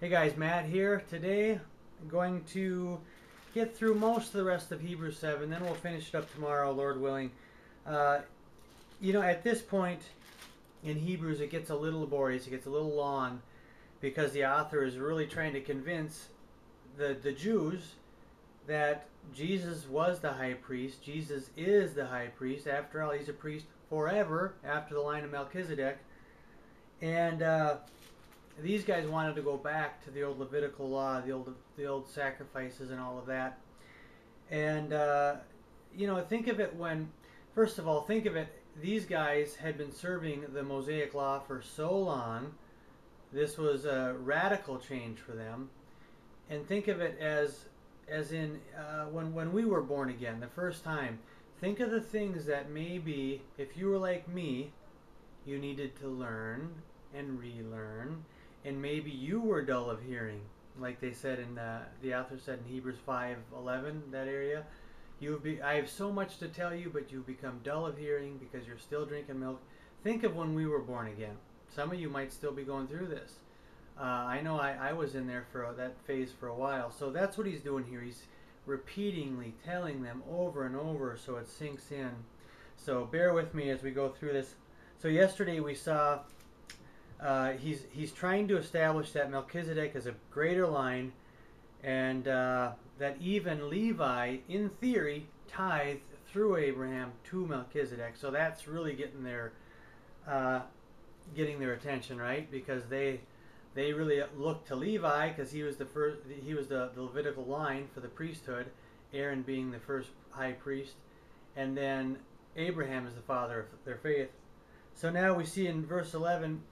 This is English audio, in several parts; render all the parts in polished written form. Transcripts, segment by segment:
Hey guys, Matt here. Today I'm going to get through most of the rest of Hebrews 7, then we'll finish it up tomorrow, Lord willing. Uh, at this point in Hebrews, it gets a little laborious, it gets a little long, because the author is really trying to convince the Jews that Jesus was the high priest. Jesus is the high priest. After all, he's a priest forever after the line of Melchizedek. And these guys wanted to go back to the old Levitical law, the old sacrifices and all of that. And think of it when, first of all, think of it. These guys had been serving the Mosaic law for so long. This was a radical change for them. And think of it as in when we were born again the first time. Think of the things that maybe, if you were like me, you needed to learn and relearn, and maybe you were dull of hearing, like they said in the author said in Hebrews 5:11, that area. I have so much to tell you, but you've become dull of hearing because you're still drinking milk. Think of when we were born again. Some of you might still be going through this. I know I was in there for that phase for a while. So that's what he's doing here. He's repeatedly telling them over and over so it sinks in. So bear with me as we go through this. So yesterday we saw he's trying to establish that Melchizedek is a greater line, and that even Levi, in theory, tithed through Abraham to Melchizedek. So that's really getting their attention, right? Because they really looked to Levi because he was the Levitical line for the priesthood, Aaron being the first high priest, and then Abraham is the father of their faith. So now we see in verse 11,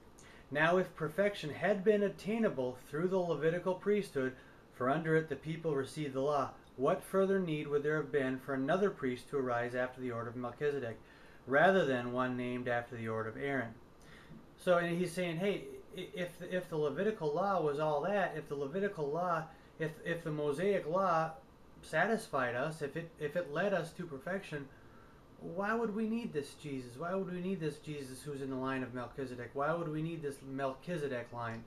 now if perfection had been attainable through the Levitical priesthood, for under it the people received the law, what further need would there have been for another priest to arise after the order of Melchizedek, rather than one named after the order of Aaron? So and he's saying, hey, if the Levitical law was all that, if the Mosaic law satisfied us, if it led us to perfection, why would we need this Jesus? Why would we need this Jesus who's in the line of Melchizedek? Why would we need this Melchizedek line?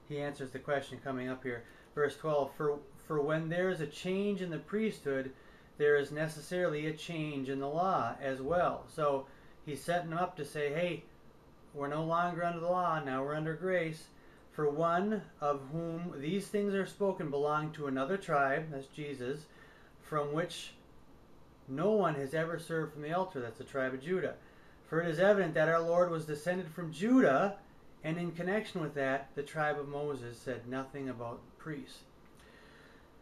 He answers the question coming up here. Verse 12, for when there is a change in the priesthood, there is necessarily a change in the law as well. So he's setting up to say, hey, we're no longer under the law, now we're under grace. For one of whom these things are spoken belonged to another tribe, that's Jesus, from which no one has ever served from the altar, that's the tribe of Judah. For it is evident that our Lord was descended from Judah, and in connection with that, the tribe of Moses said nothing about priests.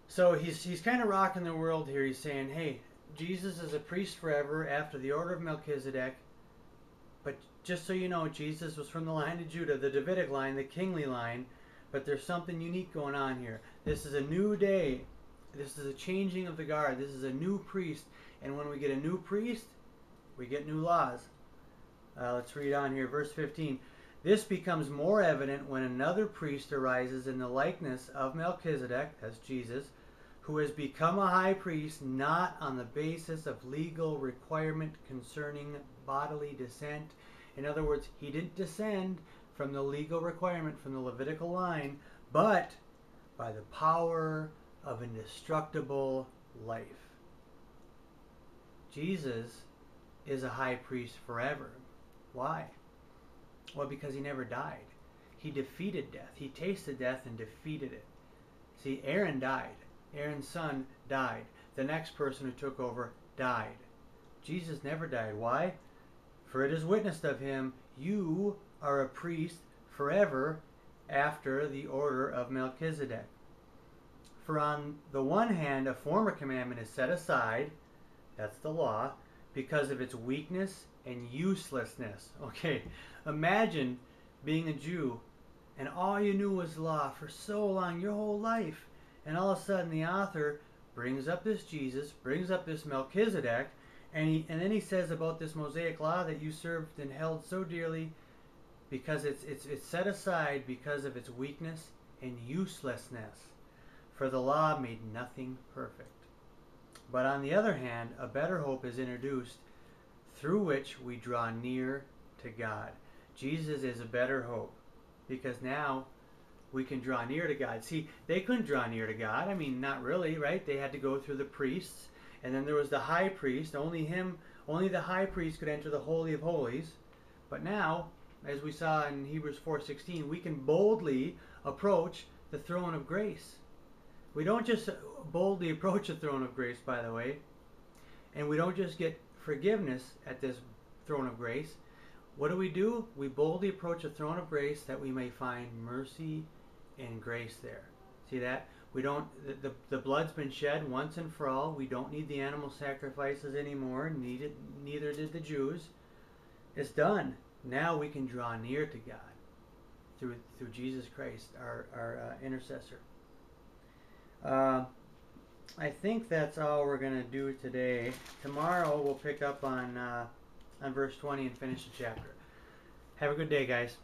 So he's kind of rocking the world here. He's saying, hey, Jesus is a priest forever after the order of Melchizedek. But just so you know, Jesus was from the line of Judah, the Davidic line, the kingly line. But there's something unique going on here. This is a new day. This is a changing of the guard. This is a new priest. And when we get a new priest, we get new laws. Let's read on here. Verse 15. This becomes more evident when another priest arises in the likeness of Melchizedek, that's Jesus, who has become a high priest not on the basis of legal requirement concerning bodily descent. In other words, he didn't descend from the legal requirement from the Levitical line, but by the power of indestructible life. Jesus is a high priest forever. Why? Well, because he never died. He defeated death. He tasted death and defeated it. See, Aaron died. Aaron's son died. The next person who took over died. Jesus never died. Why? For it is witnessed of him, you are a priest forever after the order of Melchizedek. For on the one hand, a former commandment is set aside, that's the law, because of its weakness and uselessness. Okay, imagine being a Jew and all you knew was law for so long, your whole life. And all of a sudden the author brings up this Jesus, brings up this Melchizedek, and then he says about this Mosaic law that you served and held so dearly because it's set aside because of its weakness and uselessness. For the law made nothing perfect. But on the other hand, a better hope is introduced through which we draw near to God. Jesus is a better hope because now we can draw near to God. See, they couldn't draw near to God. I mean, not really, right? They had to go through the priests, and then there was the high priest. Only the high priest could enter the Holy of Holies. But now, as we saw in Hebrews 4:16, we can boldly approach the throne of grace. We don't just boldly approach the throne of grace, by the way, and we don't just get forgiveness at this throne of grace. What do? We boldly approach the throne of grace that we may find mercy and grace there. See that? We don't. The blood's been shed once and for all. We don't need the animal sacrifices anymore. Neither did the Jews. It's done. Now we can draw near to God through Jesus Christ, our intercessor. I think that's all we're going to do today. Tomorrow we'll pick up on verse 20 and finish the chapter. Have a good day, guys.